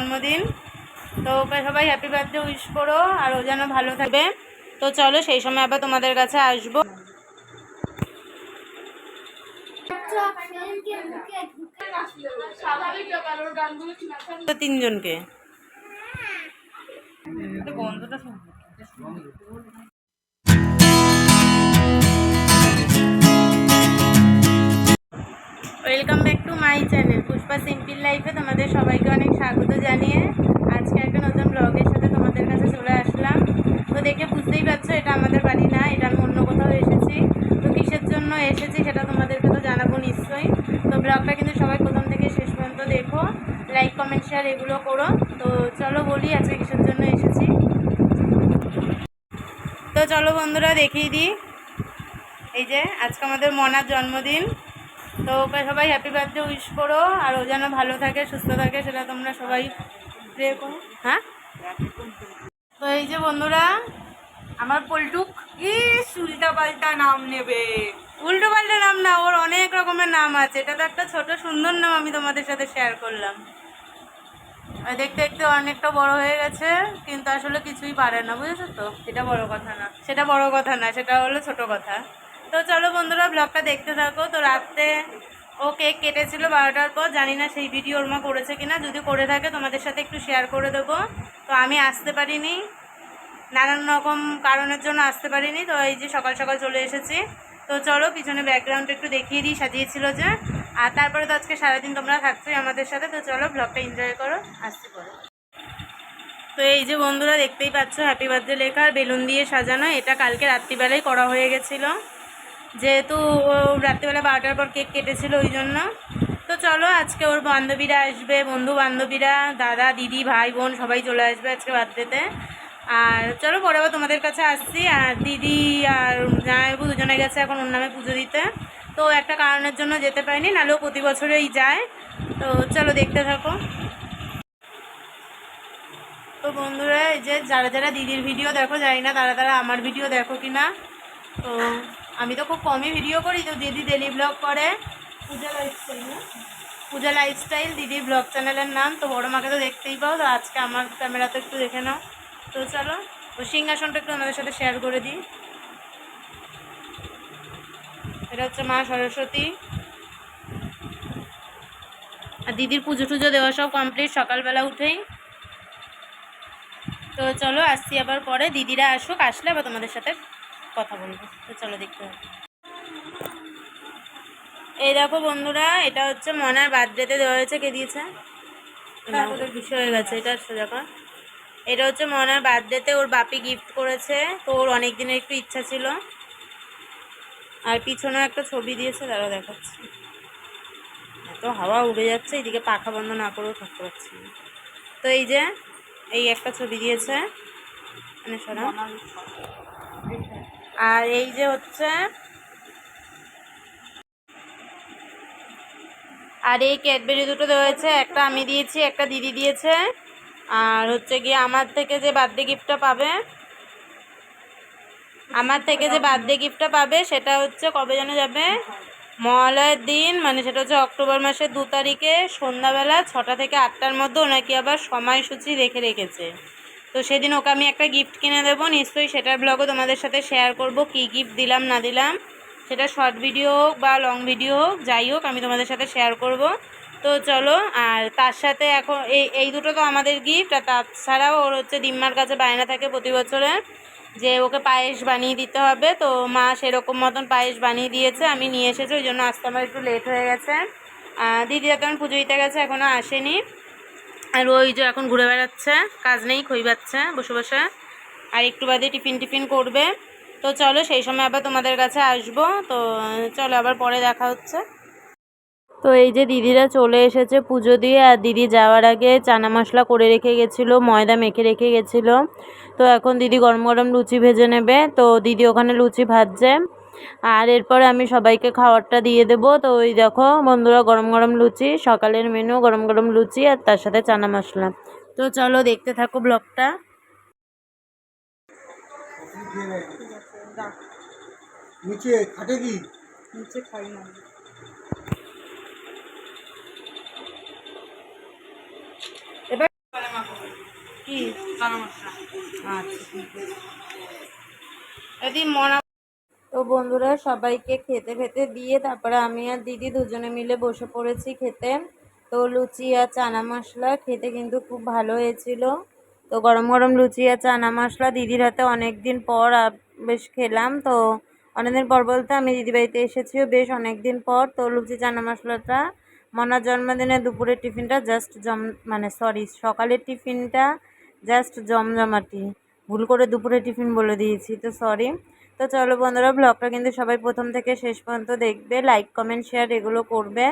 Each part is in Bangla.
জন্মদিন, তো ওকে সবাই হ্যাপি বার্থডে উইশ করো আর ও যেন ভালো থাকবে। তো চলো সেই সময় আবার তোমাদের কাছে আসবো। তো তিনজনকে বন্ধুটা welcome back to my channel Pushpa simple লাইফে তোমাদের সবাইকে অনেক স্বাগত জানিয়ে আজকে একটা নতুন ব্লগের সাথে তোমাদের কাছে চলে আসলাম। তো দেখে বুঝতেই পারছো এটা আমাদের বাড়ি না, এটা আমি অন্য কোথাও এসেছি। তো কিসের জন্য এসেছি সেটা তোমাদেরকে তো জানাবো নিশ্চয়ই। তো ব্লগটা কিন্তু সবাই প্রথম থেকে শেষ পর্যন্ত দেখো, লাইক কমেন্ট শেয়ার এগুলো করো। তো চলো বলি আজকে কিসের জন্য এসেছি। তো চলো বন্ধুরা দেখিয়ে দিই, এই যে আজকে আমাদের মনার জন্মদিন। তো ওকে সবাই হ্যাপি বার্থডে উইশ করো আর ও যেন ভালো থাকে সুস্থ থাকে সেটা তোমরা সবাই প্রে করো। হ্যাঁ, তো এই যে বন্ধুরা আমার পল্টুক উল্টা পাল্টা নাম নেবে। উল্টো পাল্টা নাম না, ওর অনেক রকমের নাম আছে। এটা তো একটা ছোট সুন্দর নাম আমি তোমাদের সাথে শেয়ার করলাম। দেখতে দেখতে অনেকটা বড় হয়ে গেছে কিন্তু আসলে কিছুই পারে না, বুঝেছো তো? এটা বড় কথা না, সেটা বড় কথা না, সেটা হলো ছোট কথা। তো চলো বন্ধুরা ব্লগটা দেখতে থাকো। তো রাত্রে ও কেক কেটেছিল 12টার পর, জানি না সেই ভিডিও ওর মা করেছে কিনা, যদি করে থাকে তোমাদের সাথে একটু শেয়ার করে দেবো। তো আমি আসতে পারিনি, নানান রকম কারণের জন্য আসতে পারিনি। তো এই যে সকাল সকাল চলে এসেছি। তো চলো পিছনে ব্যাকগ্রাউন্ড একটু দেখিয়ে দিই, সাজিয়েছিল যে। আর তারপরে তো আজকে সারাদিন তোমরা থাকছোই আমাদের সাথে। তো চলো ব্লগটা এনজয় করো, আসতে পারো। তো এই যে বন্ধুরা দেখতেই পাচ্ছ হ্যাপি বার্থডে লেখা আর বেলুন দিয়ে সাজানো। এটা কালকে রাত্রিবেলায় করা হয়ে গেছিলো, যেহেতু ও রাত্রিবেলা 12টার পর কেক কেটেছিল ওই জন্য। তো চলো আজকে ওর বান্ধবীরা আসবে, বন্ধু বান্ধবীরা, দাদা দিদি ভাই বোন সবাই চলে আসবে আজকে বার্থডেতে। আর চলো পরে আবার তোমাদের কাছে আসছি। আর দিদি আর জামাইবাবু দুজনে গেছে এখন ওর নামে পুজো দিতে। তো একটা কারণের জন্য যেতে পারিনি, নাহলেও প্রতি বছরেই যায়। তো চলো দেখতে থাকো। তো বন্ধুরা এই যে যারা যারা দিদির ভিডিও দেখো, জানি না তারা তারা আমার ভিডিও দেখো কি না। তো আমি তো খুব কমই ভিডিও করি, তো দিদি ডেলি ব্লগ করে, পূজা লাইফস্টাইল না, পূজা লাইফস্টাইল দিদির ব্লগ চ্যানেলের নাম। তো বড় মাকে তো দেখতেই পাও, তো আজকে আমার ক্যামেরাতে একটু দেখে নাও। তো চলো ও সিংহাসনটা একটু আমাদের সাথে শেয়ার করে দিই। এটা হচ্ছে মা সরস্বতী। আর দিদির পুজো টুজো দেওয়া সব কমপ্লিট সকালবেলা উঠেই। তো চলো আসছি আবার পরে, দিদিরা আসুক, আসলে আবার তোমাদের সাথে কথা বলবো। তো চলো দেখতে হবে। এই দেখো বন্ধুরা এটা হচ্ছে মনার বার্থডেতে দেওয়া হয়েছে। কে দিয়েছে বিষয় হয়ে গেছে, এটা সোজা। এটা হচ্ছে মনার বার্থডেতে ওর বাপি গিফট করেছে। তো ওর অনেক দিনের একটু ইচ্ছা ছিল। আর পিছনেও একটা ছবি দিয়েছে, তারা দেখাচ্ছে। এত হাওয়া উড়ে যাচ্ছে, এইদিকে পাখা বন্ধ না করেও থাকতে পারছি না। তো এই যে এই একটা ছবি দিয়েছে, মানে শোনা। আর এই যে হচ্ছে, আর এই ক্যাডবেরি দুটো দেওয়া হয়েছে, একটা আমি দিয়েছি একটা দিদি দিয়েছে। আর হচ্ছে গিয়ে আমার থেকে যে বার্থডে গিফটটা পাবে সেটা হচ্ছে কবে যেন যাবে, মহালয়ের দিন, মানে সেটা হচ্ছে অক্টোবর মাসের 2 তারিখে সন্ধ্যাবেলা 6টা থেকে 8টার মধ্যে ওনাকে আবার সময়সূচি রেখেছে। তো সেদিন ওকে আমি একটা গিফট কিনে দেবো নিশ্চয়ই, সেটার ব্লগও তোমাদের সাথে শেয়ার করব, কী গিফট দিলাম না দিলাম। সেটা শর্ট ভিডিও হোক বা লং ভিডিও হোক, যাই হোক আমি তোমাদের সাথে শেয়ার করব। তো চলো, আর তার সাথে এখন এই দুটো তো আমাদের গিফট। আর তাছাড়াও ওর হচ্ছে দিম্মার কাছে বায়না থাকে প্রতি বছরে যে ওকে পায়েস বানিয়ে দিতে হবে। তো মা সেরকম মতন পায়েস বানিয়ে দিয়েছে, আমি নিয়ে এসেছি, ওই জন্য আসতে আমার একটু লেট হয়ে গেছে। দিদিরা তো পুজো দিতে গেছে, এখনও আসেনি। আর ওই যে এখন ঘুরে বেড়াচ্ছে, কাজ নেই, খই বাচ্ছে বসে বসে। আর একটু বাদে টিফিন করবে। তো চলো সেই সময় আবার তোমাদের কাছে আসবো। তো চলো আবার পরে দেখা হচ্ছে। তো এই যে দিদিরা চলে এসেছে পুজো দিয়ে। আর দিদি যাওয়ার আগে চানা মশলা করে রেখে গেছিলো, ময়দা মেখে রেখে গেছিলো। তো এখন দিদি গরম গরম লুচি ভেজে নেবে। তো দিদি ওখানে লুচি ভাজছে, আর এরপরে আমি সবাইকে খাবারটা দিয়ে দেবো। তো ওই দেখো বন্ধুরা গরম গরম লুচি, সকালের মেনু গরম গরম লুচি আর তার সাথে চানা মশলা। তো চলো দেখতে থাকো ব্লগটা। নিচে খাটে কি নিচে খাই না। চানা মশলা। আচ্ছা ঠিক আছে। যদি মনা তো বন্ধুরা সবাইকে খেতে খেতে দিয়ে তারপরে আমি আর দিদি দুজনে মিলে বসে পড়েছি খেতে। তো লুচি আর চানা মশলা খেতে কিন্তু খুব ভালো হয়েছিল। তো গরম গরম লুচি আর চানা মশলা দিদির হাতে অনেক দিন পর বেশ খেলাম। তো অনেকদিন পর বলতে আমি দিদিবাড়িতে এসেছিও বেশ অনেক দিন পর। তো লুচি চানা মশলাটা মনার জন্মদিনে দুপুরের টিফিনটা জাস্ট মানে সরি সকালের টিফিনটা জাস্ট জমজমাটি। ভুল করে দুপুরের টিফিন বলে দিয়েছি, তো সরি। তো চলো বন্ধুরা, ব্লগটা কিন্তু সবাই প্রথম থেকে শেষ পর্যন্ত দেখবে, লাইক কমেন্ট শেয়ার এগুলো করবে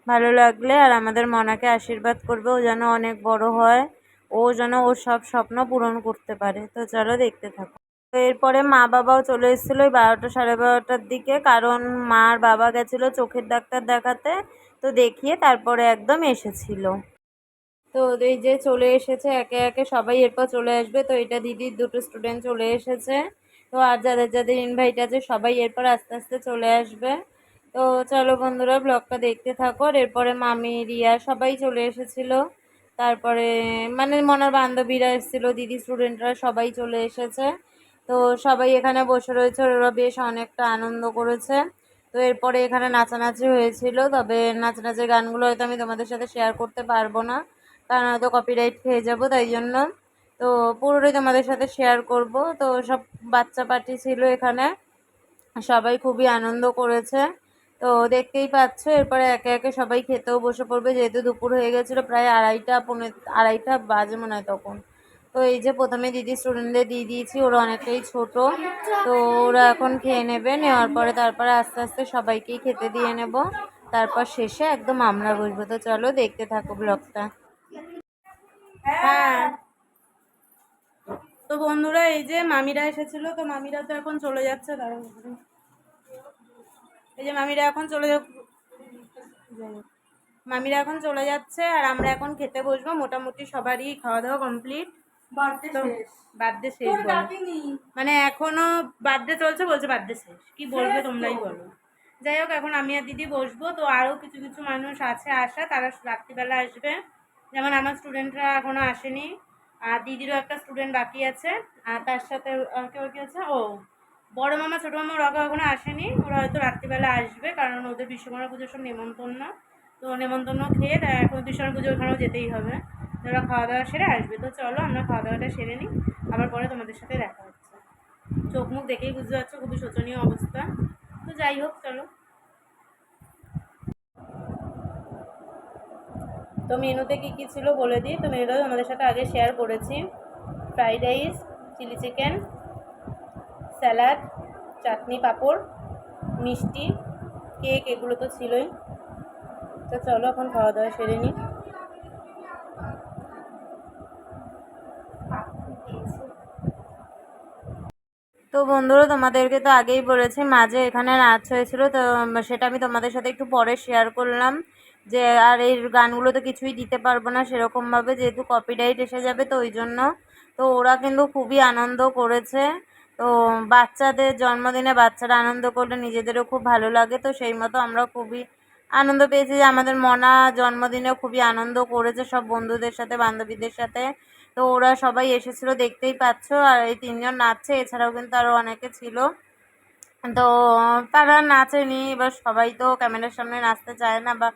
ভালো লাগলে। আর আমাদের মনাকে আশীর্বাদ করবে, ও যেন অনেক বড় হয়, ও যেন ওর সব স্বপ্ন পূরণ করতে পারে। তো চলো দেখতে থাকো। তো এরপরে মা বাবাও চলে এসেছিলো ওই 12টা সাড়ে 12টার দিকে, কারণ মার বাবা গেছিলো চোখের ডাক্তার দেখাতে। তো দেখিয়ে তারপরে একদম এসেছিল। তো এই যে চলে এসেছে একে একে সবাই, এরপর চলে আসবে। তো এটা দিদির দুটো স্টুডেন্ট চলে এসেছে। তো আর যাদের যাদের ইনভাইট আছে সবাই এরপর আস্তে আস্তে চলে আসবে। তো চলো বন্ধুরা ব্লগটা দেখতে থাকো। আর এরপরে মামি রিয়া সবাই চলে এসেছিল। তারপরে মানে মনার বান্ধবীরা এসেছিলো, দিদি স্টুডেন্টরা সবাই চলে এসেছে। তো সবাই এখানে বসে রয়েছে, ওরা বেশ অনেকটা আনন্দ করেছে। তো এরপরে এখানে নাচানাচি হয়েছিল, তবে নাচানাচির গানগুলো হয়তো আমি তোমাদের সাথে শেয়ার করতে পারবো না, কারণ হয়তো কপিরাইট খেয়ে যাবো, তাই জন্য। তো পুরোটাই তোমাদের সাথে শেয়ার করব। তো সব বাচ্চা পার্টি ছিল এখানে, সবাই খুবই আনন্দ করেছে। তো দেখতেই পাচ্ছ এরপরে একে একে সবাই খেতেও বসে পড়বে, যেহেতু দুপুর হয়ে গেছিলো প্রায় আড়াইটা বাজে মনে হয় তখন। তো এই যে প্রথমে দিদি স্টুডেন্টদের দিয়ে দিয়েছি, ওরা অনেকটাই ছোট। তো ওরা এখন খেয়ে নেবে, নেওয়ার পরে তারপরে আস্তে আস্তে সবাইকেই খেতে দিয়ে নেব, তারপর শেষে একদম আমরা বসবো। তো চলো দেখতে থাকো ব্লগটা। হ্যাঁ। তো বন্ধুরা এই যে মামিরা এসেছিল, তো মামিরা তো এখন চলে যাচ্ছে। এই যে মামিরা এখন চলে মামিরা এখন চলে যাচ্ছে, আর আমরা এখন খেতে বসবো। মোটামুটি সবারই খাওয়া দাওয়া কমপ্লিট। বার্থডে শেষ বলো। মানে এখনো বার্থডে চলছে, বলছে বার্থডে শেষ, কি বলবে তোমরাই বলো। যাই হোক, এখন আমি আর দিদি বসবো। তো আরও কিছু কিছু মানুষ আছে আসা, তারা রাত্রিবেলা আসবে। যেমন আমার স্টুডেন্টরা এখনো আসেনি, আর দিদিরও একটা স্টুডেন্ট বাকি আছে, আর তার সাথে আর কেউ কি আছে, ও বড় মামা ছোটো মামা, ওরা এখনো আসেনি। ওরা হয়তো রাত্রিবেলা আসবে, কারণ ওদের বিশ্বকর্মা পুজোর সব নেমন্তন্ন। তো নেমন্তন্ন খেয়ে এখন বিশ্বকর্মা পুজো ওখানেও যেতেই হবে। তো ওরা খাওয়া দাওয়া সেরে আসবে। তো চলো আমরা খাওয়া দাওয়াটা সেরে নিই, আবার পরে তোমাদের সাথে দেখা হচ্ছে। চোখ মুখ দেখেই বুঝতে পারছো খুবই শোচনীয় অবস্থা। তো যাই হোক চলো। তো মেনুতে কী কী ছিল বলে দিই। তো মেনুটা তোমাদের সাথে আগে শেয়ার করেছি। Fried rice, chilli chicken, salad, chutney, papad, মিষ্টি, কেক, এগুলো তো ছিলই। তো চলো এখন খাওয়া দাওয়া সেরে নিই। তো বন্ধুরা তোমাদেরকে তো আগেই বলেছি মাঝে এখানে নাচ হয়েছিল, তো সেটা আমি তোমাদের সাথে একটু পরে শেয়ার করলাম। যে আর এই গানগুলো তো কিছুই দিতে পারবো না সেরকমভাবে, যেহেতু কপিরাইট এসে যাবে, তো ওই জন্য। তো ওরা কিন্তু খুবই আনন্দ করেছে। তো বাচ্চাদের জন্মদিনে বাচ্চারা আনন্দ করলে নিজেদেরও খুব ভালো লাগে। তো সেই মতো আমরা খুবই আনন্দ পেয়েছি যে আমাদের মনা জন্মদিনেও খুবই আনন্দ করেছে সব বন্ধুদের সাথে বান্ধবীদের সাথে। তো ওরা সবাই এসেছিলো, দেখতেই পাচ্ছ। আর এই 3জন নাচছে, এছাড়াও কিন্তু আরও অনেকে ছিল। তো তারা নাচেনি, এবার সবাই তো ক্যামেরার সামনে নাচতে চায় না, বা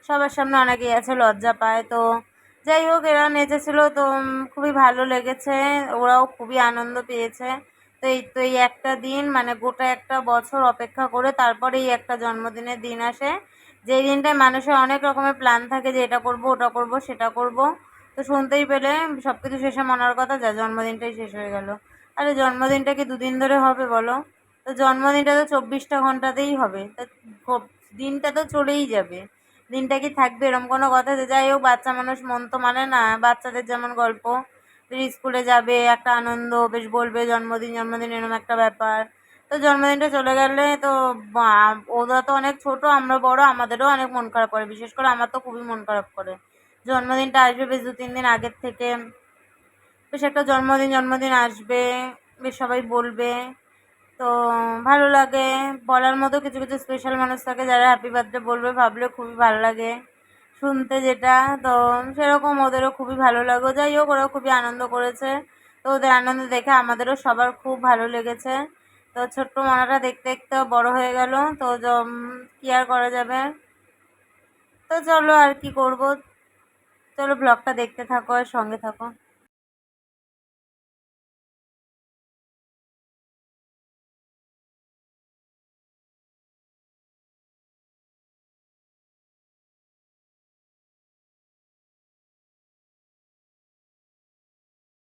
সবার সামনে অনেকেই আছে লজ্জা পায়। তো যাই হোক, এরা নেচেছিল, তো খুবই ভালো লেগেছে, ওরাও খুবই আনন্দ পেয়েছে। তো এই একটা দিন মানে গোটা একটা বছর অপেক্ষা করে তারপরে এই একটা জন্মদিনের দিন আসে, যেই দিনটায় মানুষের অনেক রকমের প্ল্যান থাকে যে এটা করব, ওটা করব, সেটা করব। তো শুনতেই পেলে সব কিছু শেষে মনার কথা, যা জন্মদিনটাই শেষ হয়ে গেল। আরে জন্মদিনটা কি দুদিন ধরে হবে বলো? তো জন্মদিনটা তো 24টা ঘন্টাতেই হবে। তা দিনটা তো চলেই যাবে, দিনটা কি থাকবে এরকম কোনো কথা? যাই হোক, বাচ্চা মানুষ মন তো মানে না। বাচ্চাদের যেমন গল্প, স্কুলে যাবে একটা আনন্দ, বেশ বলবে জন্মদিন জন্মদিন এরকম একটা ব্যাপার। তো জন্মদিনটা চলে গেলে তো ওরা তো অনেক ছোট, আমরা বড়, আমাদেরও অনেক মন খারাপ করে, বিশেষ করে আমার তো খুবই মন খারাপ করে। জন্মদিনটা আসবে বেশ 2-3 দিন আগের থেকে, বেশ একটা জন্মদিন আসবে, বেশ সবাই বলবে। তো ভালো লাগে। বলার মতো কিছু কিছু স্পেশাল মানুষ থাকে যারা হ্যাপি বার্থডে বলবে, ভাবলে খুবই ভালো লাগে শুনতে যেটা। তো সেরকম ওদেরও খুবই ভালো লাগলো। যাই হোক, ওরা খুবই আনন্দ করেছে। তো ওদের আনন্দ দেখে আমাদেরও সবার খুব ভালো লেগেছে। তো ছোট্ট মনাটা দেখতে দেখতে বড় হয়ে গেল। তো কি আর করা যাবে। তো চলো আর কি করব, চলো ব্লগটা দেখতে থাকো আর সঙ্গে থাকো।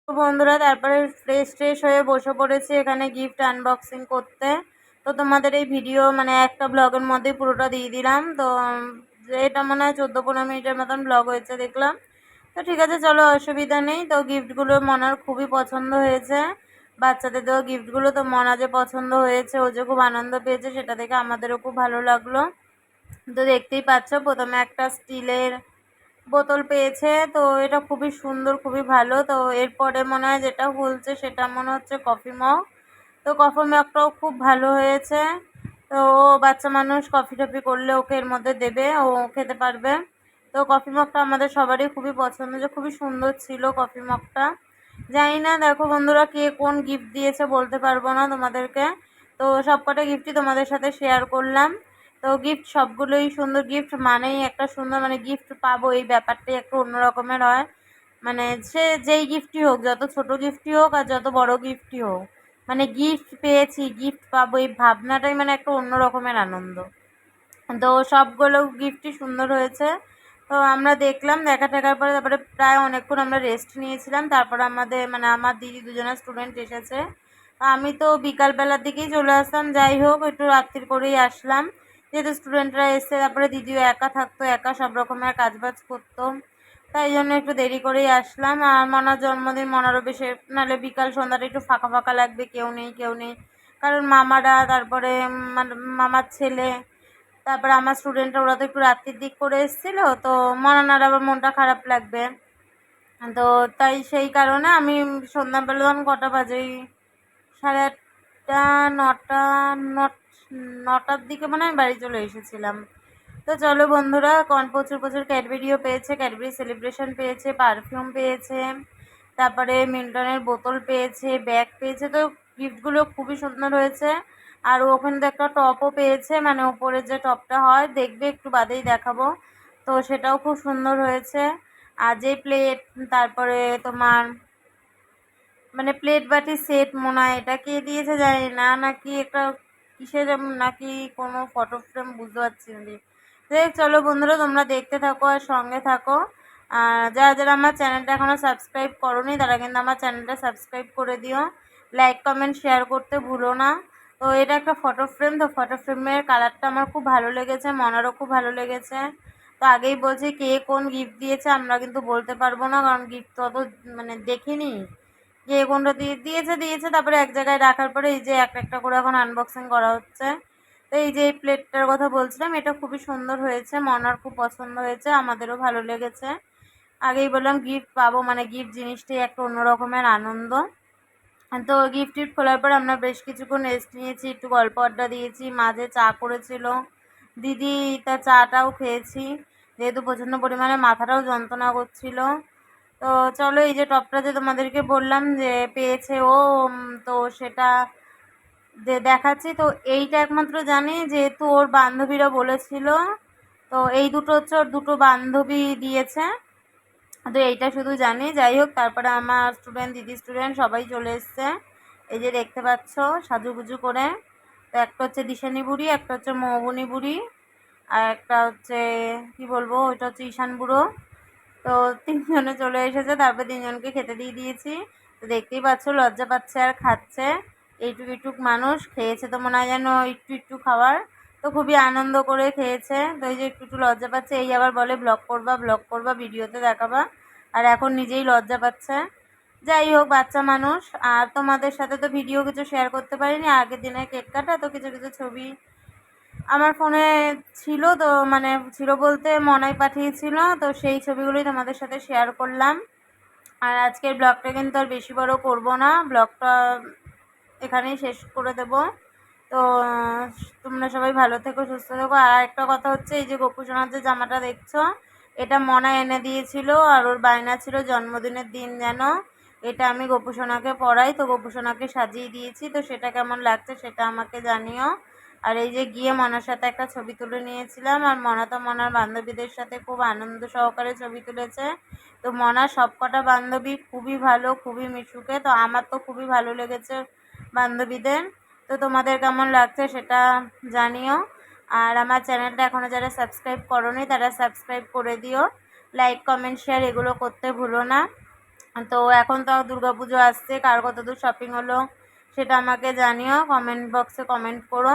তো বন্ধুরা তারপরে ফ্রেশ ট্রেশ হয়ে বসে পড়েছি এখানে গিফট আনবক্সিং করতে। তো তোমাদের এই ভিডিও মানে একটা ব্লগের মধ্যেই পুরোটা দিয়ে দিলাম। তো এটা মনে হয় 14-15 মিনিটের মতন ব্লগ হয়েছে দেখলাম। তো ঠিক আছে চলো, অসুবিধা নেই। তো গিফটগুলো মনার খুবই পছন্দ হয়েছে, বাচ্চাদের দেওয়া গিফটগুলো। তো মনা যে পছন্দ হয়েছে, ও যে খুব আনন্দ পেয়েছে, সেটা দেখে আমাদেরও খুব ভালো লাগলো। তো দেখতেই পাচ্ছ প্রথমে একটা স্টিলের বোতল পেয়েছে। তো এটা খুবই সুন্দর, খুবই ভালো। তো এরপরে মনে হয় যেটা খুলছে সেটা মনে হচ্ছে কফি মগ। তো কফি মগটাও খুব ভালো হয়েছে। তো ও বাচ্চা মানুষ, কফি টফি করলে ওকে এর মধ্যে দেবে, ও খেতে পারবে। তো কফি মগটা আমাদের সবারই খুবই পছন্দ, যে খুবই সুন্দর ছিল কফি মগটা। জানি না দেখো বন্ধুরা কে কোন গিফট দিয়েছে বলতে পারবো না তোমাদেরকে। তো সব কটা গিফটই তোমাদের সাথে শেয়ার করলাম। তো গিফট সবগুলোই সুন্দর, গিফট মানেই একটা সুন্দর, মানে গিফট পাবো এই ব্যাপারটাই একটু অন্য রকমের হয়। মানে সে যেই গিফটই হোক, যত ছোট গিফটই হোক আর যত বড় গিফটই হোক, মানে গিফট পেয়েছি, গিফট পাবো, এই ভাবনাটাই মানে একটা অন্য রকমের আনন্দ। তো সবগুলো গিফটই সুন্দর হয়েছে। তো আমরা দেখলাম, দেখা টাকার পরে তারপরে প্রায় অনেকক্ষণ আমরা রেস্ট নিয়েছিলাম। তারপরে আমাদের মানে আমার দিদি দুজনের স্টুডেন্ট এসেছে। আমি তো বিকালবেলার দিকেই চলে আসলাম, যাই হোক একটু রাত্রির করেই আসলাম, যেহেতু স্টুডেন্টরা এসছে। তারপরে দিদিও একা থাকতো, একা সব রকমের কাজবাজ করতো, তাই জন্য একটু দেরি করেই আসলাম। আর মনার জন্মদিন, মনারও বেশি নাহলে বিকাল সন্ধ্যাটা একটু ফাঁকা ফাঁকা লাগবে, কেউ নেই কেউ নেই। কারণ মামারা, তারপরে মামার ছেলে, তারপরে আমার স্টুডেন্টরা, ওরা তো একটু রাত্রির দিক করে এসেছিলো। তো মনানার আবার মনটা খারাপ লাগবে। তো তাই সেই কারণে আমি সন্ধ্যাবেলা তখন কটা বাজে, 8:30 9টা, 9টার দিকে মনে হয় বাড়ি চলে এসেছিলাম। তো চলো বন্ধুরা, প্রচুর প্রচুর ক্যাডবেরিও পেয়েছে, ক্যাডবেরি সেলিব্রেশন পেয়েছে, পারফিউম পেয়েছে, তারপরে মিল্টনের বোতল পেয়েছে, ব্যাগ পেয়েছে। তো গিফটগুলো খুবই সুন্দর হয়েছে। আর ওখানে তো একটা টপও পেয়েছে, মানে ওপরে যে টপটা হয়, দেখবে একটু বাদেই দেখাবো। তো সেটাও খুব সুন্দর হয়েছে। আর যে প্লেট, তারপরে তোমার মানে প্লেট বাটি সেট মনে হয় এটা কে দিয়েছে জানি না, নাকি একটা কিসের নাকি কোনো ফটো ফ্রেম, বুঝতে পারছি না। চলো বন্ধুরা তোমরা দেখতে থাকো আর সঙ্গে থাকো। আর যারা যারা আমার চ্যানেলটা এখনও সাবস্ক্রাইব করোনি তারা কিন্তু আমার চ্যানেলটা সাবস্ক্রাইব করে দিও, লাইক কমেন্ট শেয়ার করতে ভুলো না। তো এটা একটা ফটো ফ্রেম। তো ফটো ফ্রেমের কালারটা আমার খুব ভালো লেগেছে, মনারও খুব ভালো লেগেছে। তো আগেই বলছি কে কোন গিফট দিয়েছে আমরা কিন্তু বলতে পারবো না, কারণ গিফট তো অত মানে দেখিনি। কে কোনটা দিয়েছে তারপরে এক জায়গায় রাখার পরে এই যে একটা একটা করে এখন আনবক্সিং করা হচ্ছে। তো এই যে এই প্লেটটার কথা বলছিলাম, এটা খুবই সুন্দর হয়েছে, মনার খুব পছন্দ হয়েছে, আমাদেরও ভালো লেগেছে। আগেই বললাম গিফট পাবো মানে গিফট জিনিসটাই একটা অন্য রকমের আনন্দ। তো গিফট টিফট খোলার পর আমরা বেশ কিছুক্ষণ রেস্ট নিয়েছি, একটু গল্প আড্ডা দিয়েছি, মাঝে চা করেছিল দিদি, তা চাটাও খেয়েছি, যেহেতু প্রচণ্ড পরিমাণে মাথাটাও যন্ত্রণা করছিল। তো চলো, এই যে টপটা যে তোমাদেরকে বললাম যে পেয়েছে ও, তো সেটা দেখাচ্ছি। তো এইটা একমাত্র জানি যেহেতু ওর বান্ধবীরা বলেছিল। তো এই দুটো হচ্ছে ওর দুটো বান্ধবী দিয়েছে। তো এইটা শুধু জানি, যাই হোক। তারপরে আমার স্টুডেন্ট, দিদি স্টুডেন্ট সবাই চলে এসছে, এই যে দেখতে পাচ্ছ সাজুগুজু করে। তো একটা হচ্ছে দিশানি বুড়ি, একটা হচ্ছে মৌবনী বুড়ি, আর একটা হচ্ছে কি বলবো, ওইটা হচ্ছে ঈশান বুড়ো। তো তিনজনে চলে এসেছে, তারপর তিনজনকে খেতে দিয়ে দিয়েছি। তো দেখতেই পাচ্ছ লজ্জা পাচ্ছে আর খাচ্ছে, এইটুক এইটুক মানুষ খেয়েছে, তো মনে হয় যেন একটু একটু খাবার। তো খুবই আনন্দ করে খেয়েছে। তো এই যে একটু একটু লজ্জা পাচ্ছে, এই আবার বলে ব্লগ করবা ভিডিওতে দেখাবা, আর এখন নিজেই লজ্জা পাচ্ছে। যাই হোক, বাচ্চা মানুষ। আর তোমাদের সাথে তো ভিডিও কিছু শেয়ার করতে পারিনি, আগের দিনে কেক কাটা, তো কিছু কিছু ছবি আমার ফোনে ছিল। তো মানে ছিল বলতে মনাই পাঠিয়েছিল, তো সেই ছবিগুলোই তোমাদের সাথে শেয়ার করলাম। আর আজকের ব্লগটা কিন্তু আর বেশি বড় করব না, ব্লগটা এখানেই শেষ করে দেব। তো তোমরা সবাই ভালো থেকো, সুস্থ থেকো। আর একটা কথা হচ্ছে, এই যে গোপুসোনার যে জামাটা দেখছো, এটা মনা এনে দিয়েছিল, আর ওর বায়না ছিল জন্মদিনের দিন যেন এটা আমি গোপুসোনাকে পরাই, তো গোপুসোনাকে সাজিয়ে দিয়েছি। তো সেটা কেমন লাগছে সেটা আমাকে জানিও। আর এই যে গিয়ে মনার সাথে একটা ছবি তুলে নিয়েছিলাম, আর মনা তো মনার বান্ধবীদের সাথে খুব আনন্দ সহকারে ছবি তুলেছে। তো মনার সবকটা বান্ধবী খুবই ভালো, খুবই মিশুকে, তো আমার তো খুবই ভালো লেগেছে বান্ধবীদের। তো তোমাদের কেমন লাগছে সেটা জানিও। আর আমার চ্যানেলটা এখনও যারা সাবস্ক্রাইব করোনি তারা সাবস্ক্রাইব করে দিও। লাইক কমেন্ট শেয়ার এগুলো করতে ভুলো না। তো এখন তো দুর্গাপুজো আসছে, কার কতদূর শপিং হলো সেটা আমাকে জানিও, কমেন্ট বক্সে কমেন্ট করো।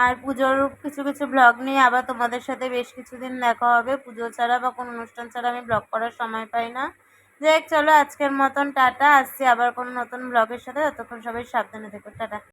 আর পুজোর কিছু কিছু ব্লগ নিয়ে আবার তোমাদের সাথে বেশ কিছুদিন দেখা হবে। পুজো ছাড়া বা কোনো অনুষ্ঠান ছাড়া আমি ব্লগ করার সময় পাই না। যাই হোক, চলো আজকের মতন টাটা, আসছি আবার কোনো নতুন ব্লগের সাথে। ততক্ষণ সবাই সাবধানে থেকো, টাটা।